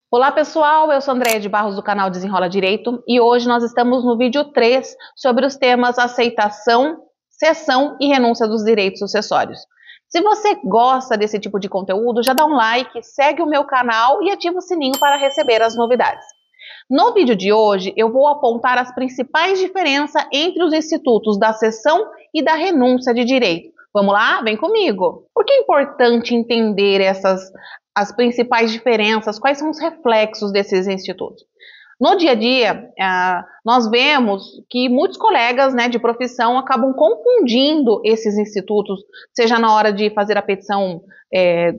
Olá pessoal, eu sou Andréia de Barros do canal Desenrola Direito e hoje nós estamos no vídeo 3 sobre os temas aceitação, cessão e renúncia dos direitos sucessórios. Se você gosta desse tipo de conteúdo, já dá um like, segue o meu canal e ativa o sininho para receber as novidades. No vídeo de hoje eu vou apontar as principais diferenças entre os institutos da cessão e da renúncia de direito. Vamos lá? Vem comigo! Por que é importante entender as principais diferenças, quais são os reflexos desses institutos? No dia a dia, nós vemos que muitos colegas, né, de profissão acabam confundindo esses institutos, seja na hora de fazer a petição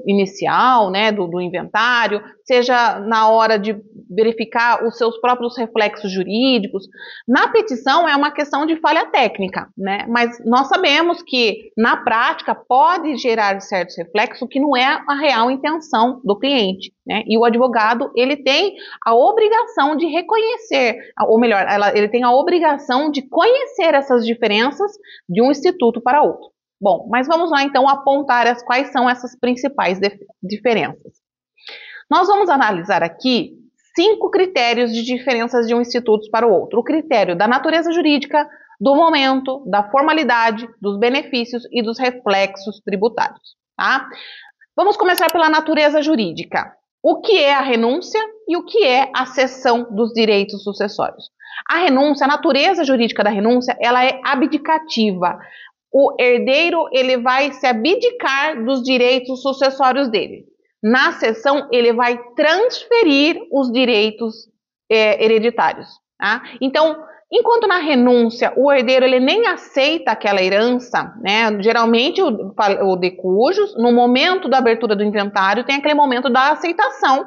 inicial, né, do inventário, seja na hora de verificar os seus próprios reflexos jurídicos. Na petição é uma questão de falha técnica, né, mas nós sabemos que na prática pode gerar certos reflexos que não é a real intenção do cliente, né, e o advogado ele tem a obrigação de reconhecer, ou melhor, ele tem a obrigação de conhecer essas diferenças de um instituto para outro. Bom, mas vamos lá então apontar quais são essas principais diferenças. Nós vamos analisar aqui 5 critérios de diferenças de um instituto para o outro. O critério da natureza jurídica, do momento, da formalidade, dos benefícios e dos reflexos tributários. Tá? Vamos começar pela natureza jurídica. O que é a renúncia e o que é a cessão dos direitos sucessórios? A renúncia, a natureza jurídica da renúncia, ela é abdicativa. O herdeiro ele vai se abdicar dos direitos sucessórios dele. Na cessão, ele vai transferir os direitos hereditários. Tá? Então, enquanto na renúncia o herdeiro ele nem aceita aquela herança, né? Geralmente o de cujos, no momento da abertura do inventário, tem aquele momento da aceitação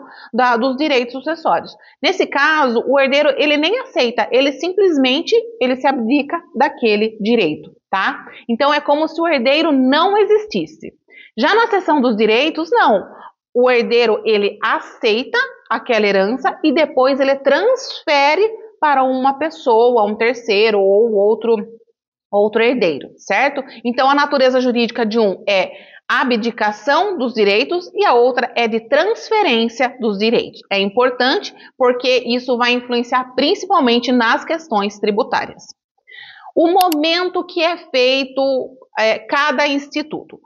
dos direitos sucessórios. Nesse caso, o herdeiro ele nem aceita, ele simplesmente se abdica daquele direito, tá? Então é como se o herdeiro não existisse. Já na cessão dos direitos, não. O herdeiro ele aceita aquela herança e depois ele transfere para uma pessoa, um terceiro ou outro herdeiro, certo? Então a natureza jurídica de um é abdicação dos direitos e a outra é de transferência dos direitos. É importante porque isso vai influenciar principalmente nas questões tributárias. O momento que é feito cada instituto.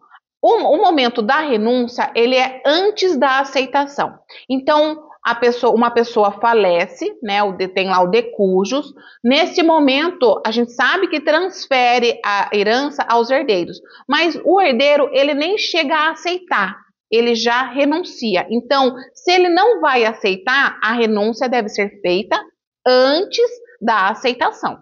O momento da renúncia, ele é antes da aceitação. Então, uma pessoa falece, né, tem lá o de cujos. Nesse momento, a gente sabe que transfere a herança aos herdeiros, mas o herdeiro, ele nem chega a aceitar, ele já renuncia. Então, se ele não vai aceitar, a renúncia deve ser feita antes da aceitação.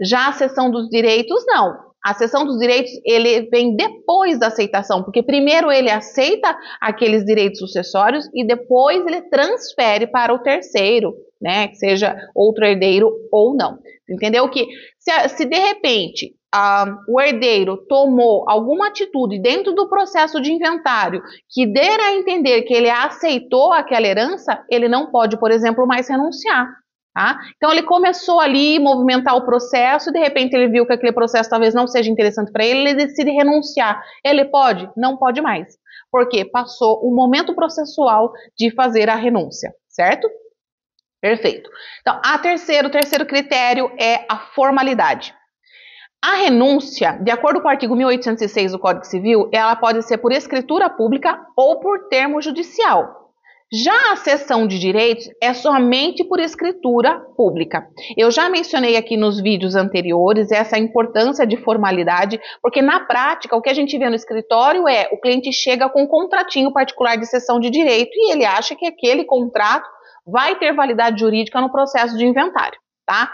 Já a cessão dos direitos, não. A cessão dos direitos, ele vem depois da aceitação, porque primeiro ele aceita aqueles direitos sucessórios e depois ele transfere para o terceiro, né, que seja outro herdeiro ou não. Entendeu que se de repente o herdeiro tomou alguma atitude dentro do processo de inventário que dê a entender que ele aceitou aquela herança, ele não pode, por exemplo, mais renunciar. Tá? Então ele começou ali a movimentar o processo e de repente ele viu que aquele processo talvez não seja interessante para ele decide renunciar. Ele pode? Não pode mais. Porque passou o momento processual de fazer a renúncia, certo? Perfeito. Então, o terceiro critério é a formalidade. A renúncia, de acordo com o artigo 1806 do Código Civil, ela pode ser por escritura pública ou por termo judicial. Já a cessão de direitos é somente por escritura pública. Eu já mencionei aqui nos vídeos anteriores essa importância de formalidade, porque na prática o que a gente vê no escritório é o cliente chega com um contratinho particular de cessão de direito e ele acha que aquele contrato vai ter validade jurídica no processo de inventário, tá?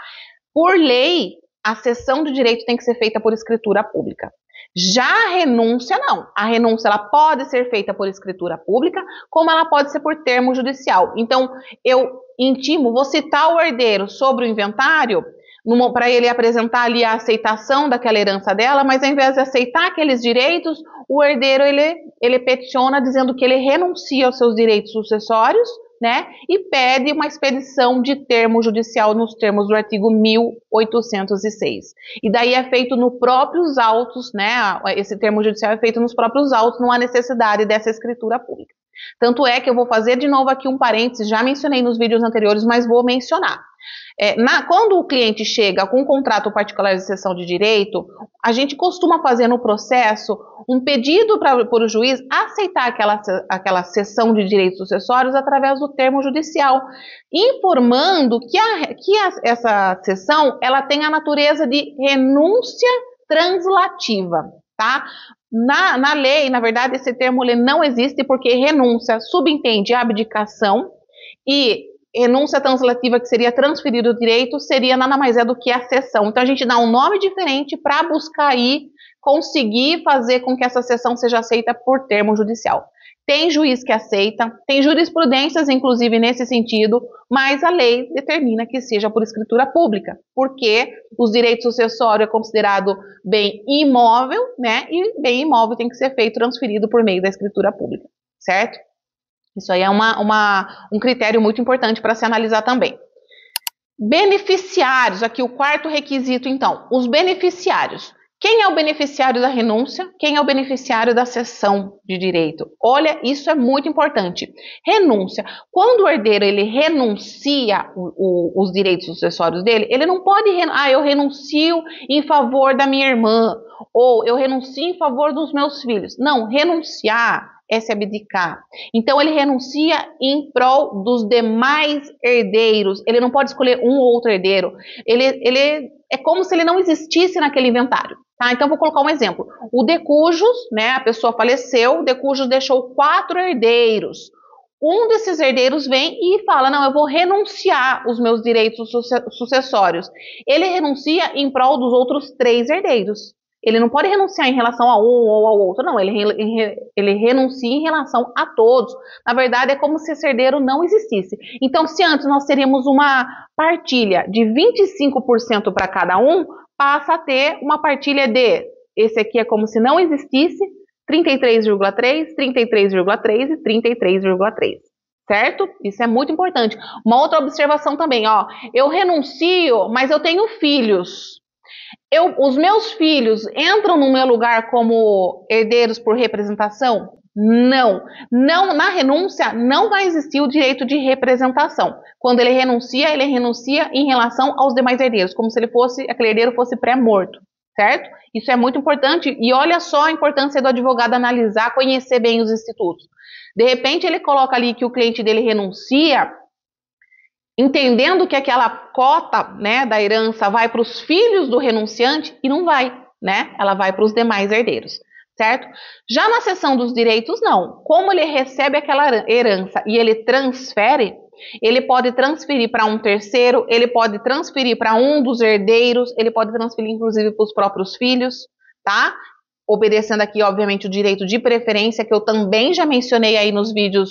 Por lei, a cessão de direito tem que ser feita por escritura pública. Já a renúncia, não. A renúncia ela pode ser feita por escritura pública, como ela pode ser por termo judicial. Então, eu intimo, vou citar o herdeiro sobre o inventário, para ele apresentar ali a aceitação daquela herança dela, mas ao invés de aceitar aqueles direitos, o herdeiro ele peticiona dizendo que ele renuncia aos seus direitos sucessórios, né, e pede uma expedição de termo judicial nos termos do artigo 1806. E daí é feito nos próprios autos, né, esse termo judicial é feito nos próprios autos, não há necessidade dessa escritura pública. Tanto é que eu vou fazer de novo aqui um parênteses, já mencionei nos vídeos anteriores, mas vou mencionar. Quando o cliente chega com um contrato particular de cessão de direito, a gente costuma fazer no processo um pedido para o juiz aceitar aquela cessão de direitos sucessórios através do termo judicial, informando que essa cessão ela tem a natureza de renúncia translativa, tá? Na lei, na verdade, esse termo não existe porque renúncia subentende abdicação e renúncia translativa, que seria transferir o direito, seria nada mais é do que a cessão. Então a gente dá um nome diferente para buscar aí conseguir fazer com que essa cessão seja aceita por termo judicial. Tem juiz que aceita, tem jurisprudências inclusive nesse sentido, mas a lei determina que seja por escritura pública, porque os direitos sucessórios é considerado bem imóvel, né? E bem imóvel tem que ser feito transferido por meio da escritura pública, certo? Isso aí é um critério muito importante para se analisar também. Beneficiários, aqui o quarto requisito então, os beneficiários. Quem é o beneficiário da renúncia? Quem é o beneficiário da cessão de direito? Olha, isso é muito importante. Renúncia. Quando o herdeiro ele renuncia os direitos sucessórios dele, ele não pode, eu renuncio em favor da minha irmã, ou eu renuncio em favor dos meus filhos. Não, renunciar é se abdicar. Então ele renuncia em prol dos demais herdeiros. Ele não pode escolher um ou outro herdeiro. Ele é como se ele não existisse naquele inventário. Tá? Então vou colocar um exemplo. O de cujos, né, a pessoa faleceu, o de cujos deixou 4 herdeiros. Um desses herdeiros vem e fala, não, eu vou renunciar os meus direitos sucessórios. Ele renuncia em prol dos outros 3 herdeiros. Ele não pode renunciar em relação a um ou ao outro, não. Ele renuncia em relação a todos. Na verdade, é como se esse herdeiro não existisse. Então, se antes nós teríamos uma partilha de 25% para cada um, passa a ter uma partilha de, esse aqui é como se não existisse, 33,3, 33,3 e 33,3. Certo? Isso é muito importante. Uma outra observação também, ó. Eu renuncio, mas eu tenho filhos. Os meus filhos entram no meu lugar como herdeiros por representação? Não. Na renúncia não vai existir o direito de representação. Quando ele renuncia em relação aos demais herdeiros, como se aquele herdeiro fosse pré-morto, certo? Isso é muito importante e olha só a importância do advogado analisar, conhecer bem os institutos. De repente ele coloca ali que o cliente dele renuncia, entendendo que aquela cota, né, da herança vai para os filhos do renunciante e não vai, né? Ela vai para os demais herdeiros, certo? Já na cessão dos direitos, não. Como ele recebe aquela herança e ele transfere, ele pode transferir para um terceiro, ele pode transferir para um dos herdeiros, ele pode transferir inclusive para os próprios filhos, tá? Obedecendo aqui, obviamente, o direito de preferência, que eu também já mencionei aí no vídeo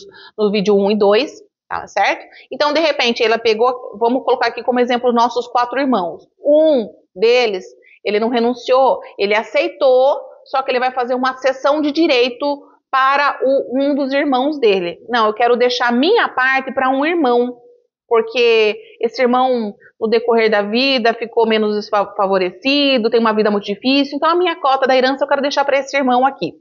1 e 2, tá certo? Então, de repente, ela pegou, vamos colocar aqui como exemplo nossos 4 irmãos. Um deles, ele não renunciou, ele aceitou, só que ele vai fazer uma cessão de direito para um dos irmãos dele. Não, eu quero deixar a minha parte para um irmão, porque esse irmão, no decorrer da vida, ficou menos desfavorecido, tem uma vida muito difícil, então a minha cota da herança eu quero deixar para esse irmão aqui.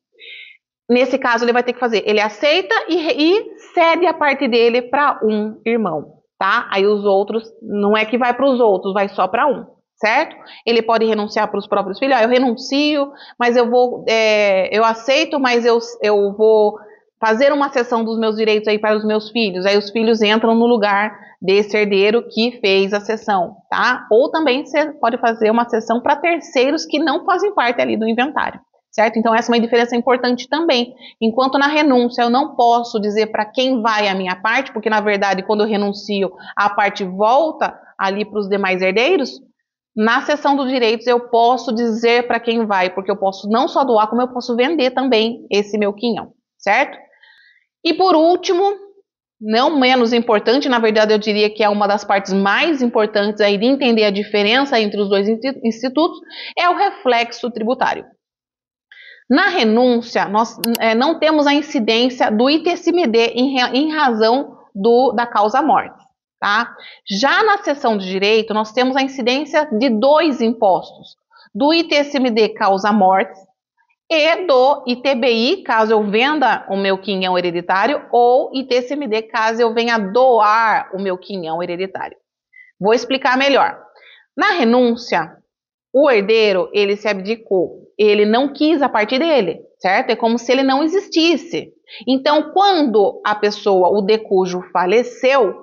Nesse caso, ele vai ter que fazer, ele aceita e cede a parte dele para um irmão, tá? Aí os outros, não é que vai para os outros, vai só para um, certo? Ele pode renunciar para os próprios filhos, eu renuncio, mas eu aceito, mas eu vou fazer uma cessão dos meus direitos aí para os meus filhos, aí os filhos entram no lugar desse herdeiro que fez a cessão, tá? Ou também você pode fazer uma cessão para terceiros que não fazem parte ali do inventário. Certo? Então essa é uma diferença importante também. Enquanto na renúncia eu não posso dizer para quem vai a minha parte, porque na verdade quando eu renuncio a parte volta ali para os demais herdeiros, na cessão dos direitos eu posso dizer para quem vai, porque eu posso não só doar, como eu posso vender também esse meu quinhão, certo? E por último, não menos importante, na verdade eu diria que é uma das partes mais importantes aí de entender a diferença entre os dois institutos, é o reflexo tributário. Na renúncia, nós não temos a incidência do ITCMD em razão da causa-morte, tá? Já na cessão de direito, nós temos a incidência de 2 impostos, do ITCMD causa-morte e do ITBI, caso eu venda o meu quinhão hereditário, ou ITCMD, caso eu venha doar o meu quinhão hereditário. Vou explicar melhor. Na renúncia, o herdeiro, ele se abdicou, ele não quis a parte dele, certo? É como se ele não existisse. Então, quando a pessoa, o decújo, faleceu,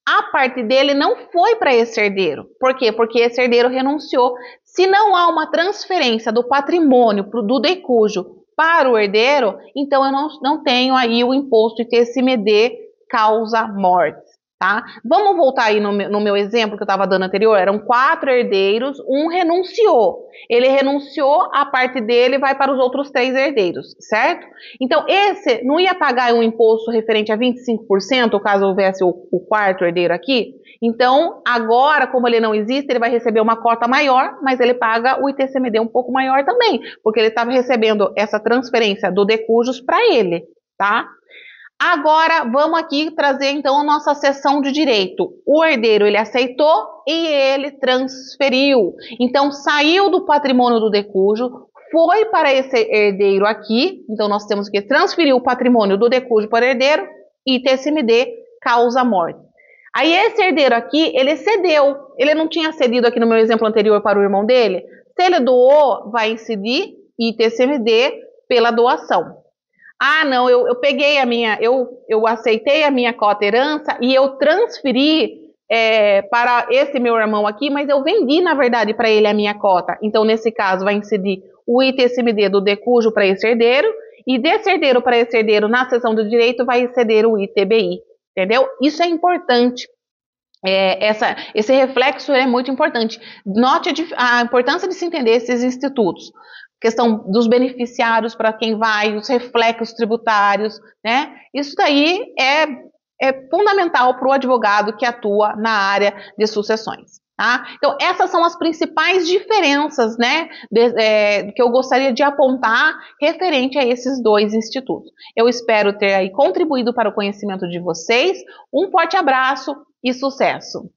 a parte dele não foi para esse herdeiro. Por quê? Porque esse herdeiro renunciou. Se não há uma transferência do patrimônio do decújo para o herdeiro, então eu não tenho aí o imposto ITCMD causa morte. Tá? Vamos voltar aí no meu exemplo que eu estava dando anterior, eram 4 herdeiros, um renunciou. Ele renunciou, a parte dele vai para os outros 3 herdeiros, certo? Então, esse não ia pagar um imposto referente a 25%, caso houvesse o quarto herdeiro aqui? Então, agora, como ele não existe, ele vai receber uma cota maior, mas ele paga o ITCMD um pouco maior também, porque ele estava recebendo essa transferência do decujus para ele, tá? Agora, vamos aqui trazer então a nossa seção de direito. O herdeiro, ele aceitou e ele transferiu. Então, saiu do patrimônio do decújo, foi para esse herdeiro aqui. Então, nós temos que transferir o patrimônio do decújo para o herdeiro e TCMD, causa morte. Aí, esse herdeiro aqui, ele cedeu. Ele não tinha cedido aqui no meu exemplo anterior para o irmão dele. Se ele doou, vai incidir ITCMD pela doação. Ah, não, eu peguei a minha, eu aceitei a minha cota herança e eu transferi para esse meu irmão aqui, mas eu vendi, na verdade, para ele a minha cota. Então, nesse caso, vai incidir o ITCMD do decújo para esse herdeiro, e desse herdeiro para esse herdeiro, na seção do direito, vai exceder o ITBI, entendeu? Isso é importante. Esse reflexo é muito importante. Note a importância de se entender esses institutos. Questão dos beneficiários para quem vai, os reflexos tributários, né? Isso daí é fundamental para o advogado que atua na área de sucessões. Tá? Então, essas são as principais diferenças, né, que eu gostaria de apontar referente a esses dois institutos. Eu espero ter aí contribuído para o conhecimento de vocês. Um forte abraço e sucesso!